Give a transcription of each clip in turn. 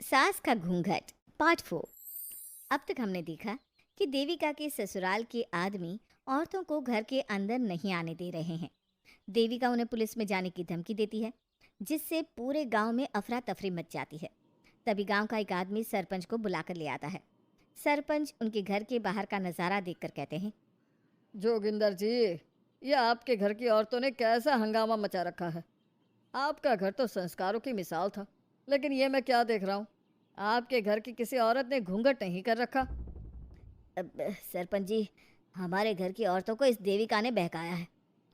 सास का घूंघट पार्ट 4। अब तक हमने देखा कि देविका के ससुराल के आदमी औरतों को घर के अंदर नहीं आने दे रहे हैं। देविका उन्हें पुलिस में जाने की धमकी देती है, जिससे पूरे गांव में अफरा तफरी मच जाती है। तभी गांव का एक आदमी सरपंच को बुलाकर ले आता है। सरपंच उनके घर के बाहर का नज़ारा देखकर कहते हैं, जोगिंदर जी, ये आपके घर की औरतों ने कैसा हंगामा मचा रखा है। आपका घर तो संस्कारों की मिसाल था, लेकिन ये मैं क्या देख रहा हूँ। आपके घर की किसी औरत ने घूंघट नहीं कर रखा। सरपंच जी, हमारे घर की औरतों को इस देविका ने बहकाया है।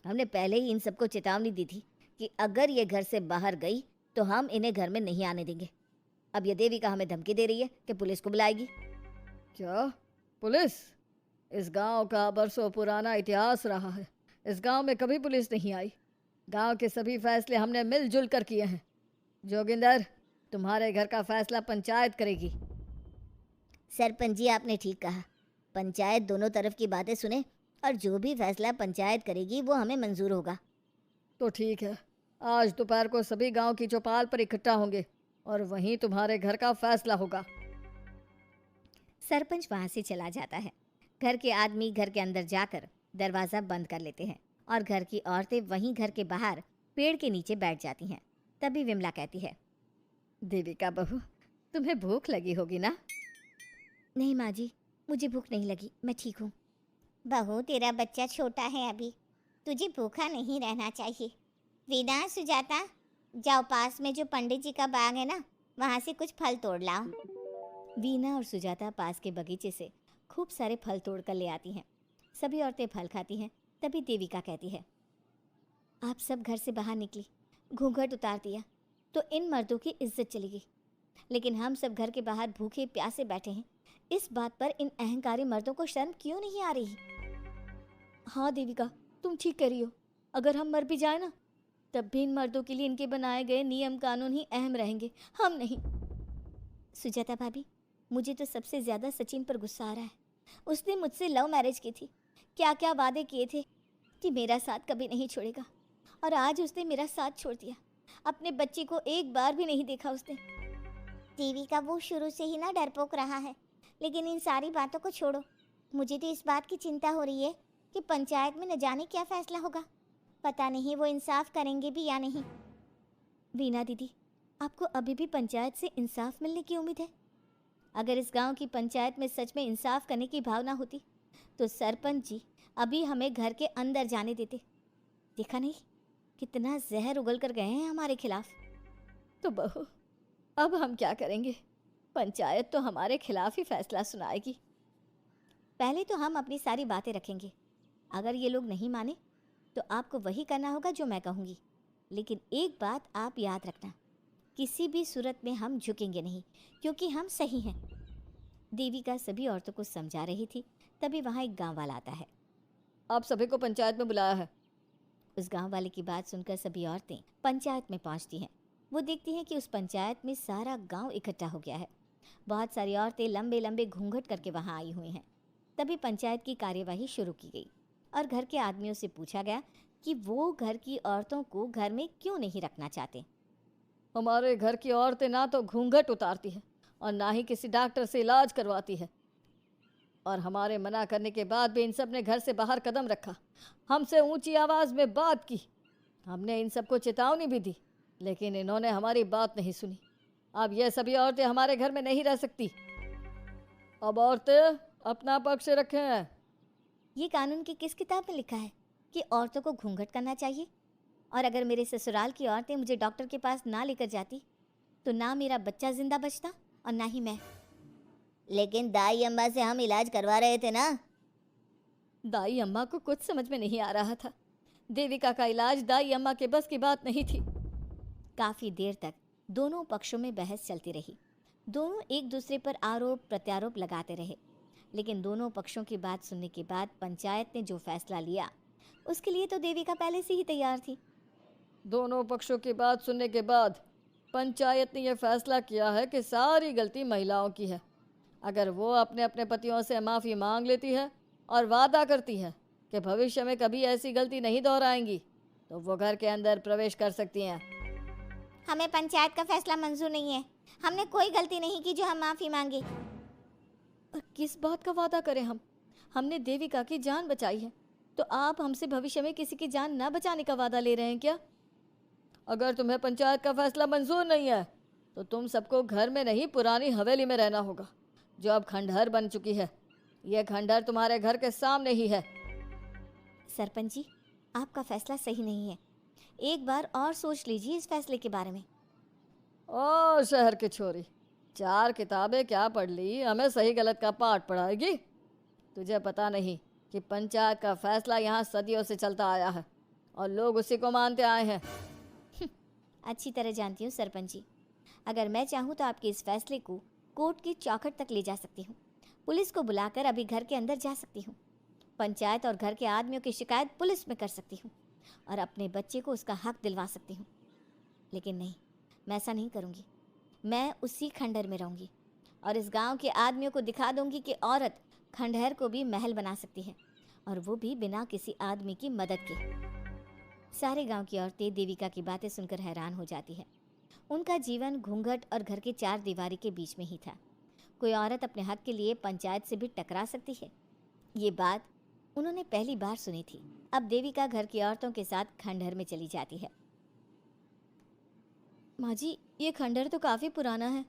हमने पहले ही इन सबको चेतावनी दी थी कि अगर ये घर से बाहर गई तो हम इन्हें घर में नहीं आने देंगे। अब ये देविका हमें धमकी दे रही है कि पुलिस को बुलाएगी। क्या? पुलिस? इस गांव का बरसों पुराना इतिहास रहा है। इस गांव में कभी पुलिस नहीं आई। गांव के सभी फैसले हमने मिलजुल कर किए हैं। जोगिंदर, तुम्हारे घर का फैसला पंचायत करेगी। सरपंच जी, आपने ठीक कहा। पंचायत दोनों तरफ की बातें सुने और जो भी फैसला पंचायत करेगी वो हमें मंजूर होगा। तो ठीक है, आज दोपहर को सभी गांव की चौपाल पर इकट्ठा होंगे और वहीं तुम्हारे घर का फैसला होगा। सरपंच वहां से चला जाता है। घर के आदमी घर के अंदर जाकर दरवाज़ा बंद कर लेते हैं और घर की औरतें वहीं घर के बाहर पेड़ के नीचे बैठ जाती हैं। तभी विमला कहती है, देविका बहू, तुम्हें भूख लगी होगी ना? नहीं माँ जी, मुझे भूख नहीं लगी, मैं ठीक हूँ। बहू, तेरा बच्चा छोटा है अभी, तुझे भूखा नहीं रहना चाहिए। वीना, सुजाता, जाओ पास में जो पंडित जी का बाग है ना, वहाँ से कुछ फल तोड़ लाओ। वीना और सुजाता पास के बगीचे से खूब सारे फल तोड़ कर ले आती हैं। सभी औरतें फल खाती हैं। तभी देविका कहती है, आप सब घर से बाहर निकली, घूंघट उतार दिया तो इन मर्दों की इज्जत चली गई, लेकिन हम सब घर के बाहर भूखे प्यासे बैठे हैं। इस बात पर इन अहंकारी मर्दों को शर्म क्यों नहीं आ रही? हाँ देविका, तुम ठीक कह रही हो। अगर हम मर भी जाए ना, तब भी इन मर्दों के लिए इनके बनाए गए नियम कानून ही अहम रहेंगे, हम नहीं। सुजाता भाभी, मुझे तो सबसे ज़्यादा सचिन पर गुस्सा आ रहा है। उसने मुझसे लव मैरिज की थी, क्या क्या वादे किए थे कि मेरा साथ कभी नहीं छोड़ेगा, और आज उसने मेरा साथ छोड़ दिया। अपने बच्चे को एक बार भी नहीं देखा उसने। टीवी का वो शुरू से ही ना डरपोक रहा है, लेकिन इन सारी बातों को छोड़ो। मुझे तो इस बात की चिंता हो रही है कि पंचायत में न जाने क्या फैसला होगा। पता नहीं वो इंसाफ करेंगे भी या नहीं। वीना दीदी, आपको अभी भी पंचायत से इंसाफ मिलने की उम्मीद है? अगर इस गांव की पंचायत में सच में इंसाफ करने की भावना होती तो सरपंच जी अभी हमें घर के अंदर जाने देते। देखा नहीं कितना जहर उगल कर गए हैं हमारे खिलाफ। तो बहू, अब हम क्या करेंगे? पंचायत तो हमारे खिलाफ ही फैसला सुनाएगी। पहले तो हम अपनी सारी बातें रखेंगे। अगर ये लोग नहीं माने तो आपको वही करना होगा जो मैं कहूँगी। लेकिन एक बात आप याद रखना, किसी भी सूरत में हम झुकेंगे नहीं, क्योंकि हम सही हैं। देविका सभी औरतों को समझा रही थी। तभी वहाँ एक गांव वाला आता है। आप सभी को पंचायत में बुलाया है। उस गांव वाले की बात सुनकर सभी औरतें पंचायत में पहुंचती हैं। वो देखती हैं कि उस पंचायत में सारा गांव इकट्ठा हो गया है। बहुत सारी औरतें लंबे लंबे घूंघट करके वहां आई हुई हैं। तभी पंचायत की कार्यवाही शुरू की गई और घर के आदमियों से पूछा गया कि वो घर की औरतों को घर में क्यों नहीं रखना चाहते। हमारे घर की औरतें ना तो घूंघट उतारती है और ना ही किसी डॉक्टर से इलाज करवाती है, और हमारे मना करने के बाद भी इन सब ने घर से बाहर कदम रखा, हमसे ऊंची आवाज़ में बात की। हमने इन सबको चेतावनी भी दी, लेकिन इन्होंने हमारी बात नहीं सुनी। अब ये सभी औरतें हमारे घर में नहीं रह सकती। अब औरतें अपना पक्ष रखें। ये कानून की किस किताब में लिखा है कि औरतों को घूंघट करना चाहिए? और अगर मेरे ससुराल की औरतें मुझे डॉक्टर के पास ना लेकर जाती तो ना मेरा बच्चा जिंदा बचता और ना ही मैं। लेकिन दाई अम्मा से हम इलाज करवा रहे थे ना। दाई अम्मा को कुछ समझ में नहीं आ रहा था। देविका का इलाज दाई अम्मा के बस की बात नहीं थी। काफ़ी देर तक दोनों पक्षों में बहस चलती रही। दोनों एक दूसरे पर आरोप प्रत्यारोप लगाते रहे, लेकिन दोनों पक्षों की बात सुनने के बाद पंचायत ने जो फैसला लिया उसके लिए तो देविका पहले से ही तैयार थी। दोनों पक्षों की बात सुनने के बाद पंचायत ने यह फैसला किया है कि सारी गलती महिलाओं की है। अगर वो अपने अपने पतियों से माफ़ी मांग लेती है और वादा करती है कि भविष्य में कभी ऐसी गलती नहीं दोहराएंगी, तो वो घर के अंदर प्रवेश कर सकती हैं। हमें पंचायत का फैसला मंजूर नहीं है। हमने कोई गलती नहीं की जो हम माफ़ी मांगे। और किस बात का वादा करें हम? हमने देविका की जान बचाई है, तो आप हमसे भविष्य में किसी की जान न बचाने का वादा ले रहे हैं क्या? अगर तुम्हें पंचायत का फैसला मंजूर नहीं है तो तुम सबको घर में नहीं पुरानी हवेली में रहना होगा, जो अब खंडहर बन चुकी है। यह खंडहर तुम्हारे घर के सामने ही है। सरपंच जी, आपका फैसला सही नहीं है। एक बार और सोच लीजिए इस फैसले के बारे में। ओ शहर की छोरी, 4 किताबें क्या पढ़ ली, हमें सही गलत का पाठ पढ़ाएगी? तुझे पता नहीं कि पंचायत का फैसला यहाँ सदियों से चलता आया है और लोग उसी को मानते आए हैं। अच्छी तरह जानती हूँ सरपंच जी। अगर मैं चाहूँ तो आपके इस फैसले को कोर्ट की चौखट तक ले जा सकती हूँ। पुलिस को बुलाकर अभी घर के अंदर जा सकती हूँ। पंचायत और घर के आदमियों की शिकायत पुलिस में कर सकती हूँ और अपने बच्चे को उसका हक दिलवा सकती हूँ। लेकिन नहीं, मैं ऐसा नहीं करूँगी। मैं उसी खंडहर में रहूँगी और इस गांव के आदमियों को दिखा दूँगी कि औरत खंडहर को भी महल बना सकती है, और वो भी बिना किसी आदमी की मदद के। सारे गांव की औरतें देविका की बातें सुनकर हैरान हो जाती है। उनका जीवन घूंघट और घर के 4 दीवारी के बीच में ही था। कोई औरत अपने हक के लिए पंचायत से भी टकरा सकती है, ये बात उन्होंने पहली बार सुनी थी। अब देविका घर की औरतों के साथ खंडहर में चली जाती है। माँ जी, ये खंडहर तो काफ़ी पुराना है।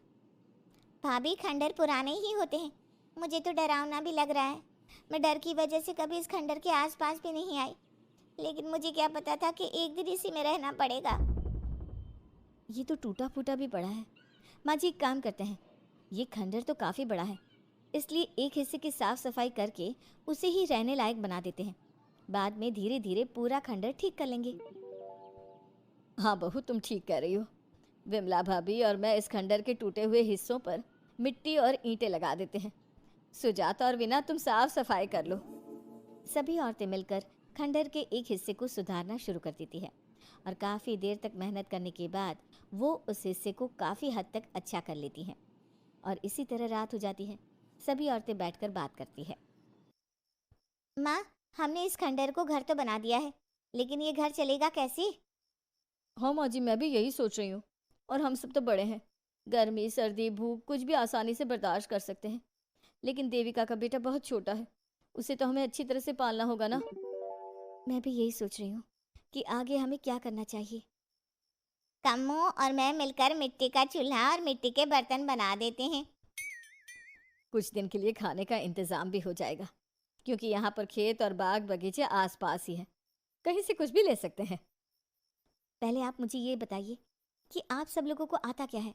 भाभी, खंडहर पुराने ही होते हैं। मुझे तो डरावना भी लग रहा है। मैं डर की वजह से कभी इस खंडहर के आसपास भी नहीं आई, लेकिन मुझे क्या पता था कि एक दिन इसी में रहना पड़ेगा। ये तो टूटा फूटा भी पड़ा है। माँ जी, एक काम करते हैं, ये खंडहर तो काफ़ी बड़ा है, इसलिए एक हिस्से की साफ सफाई करके उसे ही रहने लायक बना देते हैं। बाद में धीरे धीरे पूरा खंडहर ठीक कर लेंगे। हाँ बहू, तुम ठीक कह रही हो। विमला भाभी और मैं इस खंडहर के टूटे हुए हिस्सों पर मिट्टी और ईंटें लगा देते हैं। सुजाता और विना, तुम साफ सफाई कर लो। सभी औरतें मिलकर खंडहर के एक हिस्से को सुधारना शुरू कर देती है और काफ़ी देर तक मेहनत करने के बाद वो उस हिस्से को काफ़ी हद तक अच्छा कर लेती हैं। और इसी तरह रात हो जाती है। सभी औरतें बैठकर बात करती है। माँ, हमने इस खंडहर को घर तो बना दिया है, लेकिन ये घर चलेगा कैसे? हाँ माँ जी, मैं भी यही सोच रही हूँ। और हम सब तो बड़े हैं, गर्मी सर्दी भूख कुछ भी आसानी से बर्दाश्त कर सकते हैं। लेकिन देविका का बेटा बहुत छोटा है, उसे तो हमें अच्छी तरह से पालना होगा ना। मैं भी यही सोच रही हूँ कि आगे हमें क्या करना चाहिए। कम्मू और मैं मिलकर मिट्टी का चूल्हा और मिट्टी के बर्तन बना देते हैं। कुछ दिन के लिए खाने का इंतज़ाम भी हो जाएगा, क्योंकि यहाँ पर खेत और बाग बगीचे आसपास ही हैं, कहीं से कुछ भी ले सकते हैं। पहले आप मुझे ये बताइए कि आप सब लोगों को आता क्या है?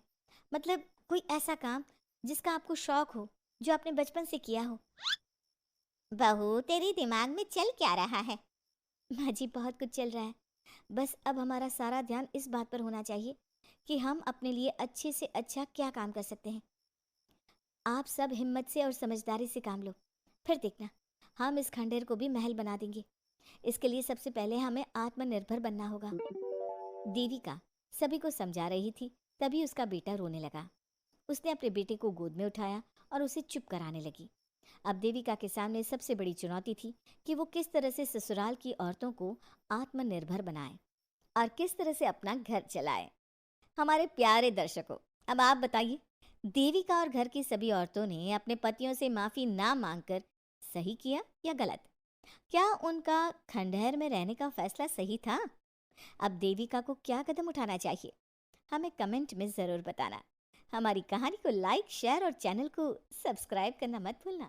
मतलब कोई ऐसा काम जिसका आपको शौक हो, जो आपने बचपन से किया हो। बहू, तेरी दिमाग में चल क्या रहा है? माँ जी, बहुत कुछ चल रहा है। बस अब हमारा सारा ध्यान इस बात पर होना चाहिए कि हम अपने लिए अच्छे से अच्छा क्या काम कर सकते हैं। आप सब हिम्मत से और समझदारी से काम लो, फिर देखना हम इस खंडहर को भी महल बना देंगे। इसके लिए सबसे पहले हमें आत्मनिर्भर बनना होगा। देविका सभी को समझा रही थी, तभी उसका बेटा रोने लगा। उसने अपने बेटे को गोद में उठाया और उसे चुप कराने लगी। अब देविका के सामने सबसे बड़ी चुनौती थी कि वो किस तरह से ससुराल की औरतों को आत्मनिर्भर बनाए और किस तरह से अपना घर चलाए। हमारे प्यारे दर्शकों, अब आप बताइए, देविका और घर की सभी औरतों ने अपने पतियों से माफ़ी ना मांगकर सही किया या गलत? क्या उनका खंडहर में रहने का फैसला सही था? अब देविका को क्या कदम उठाना चाहिए, हमें कमेंट में ज़रूर बताना। हमारी कहानी को लाइक, शेयर और चैनल को सब्सक्राइब करना मत भूलना।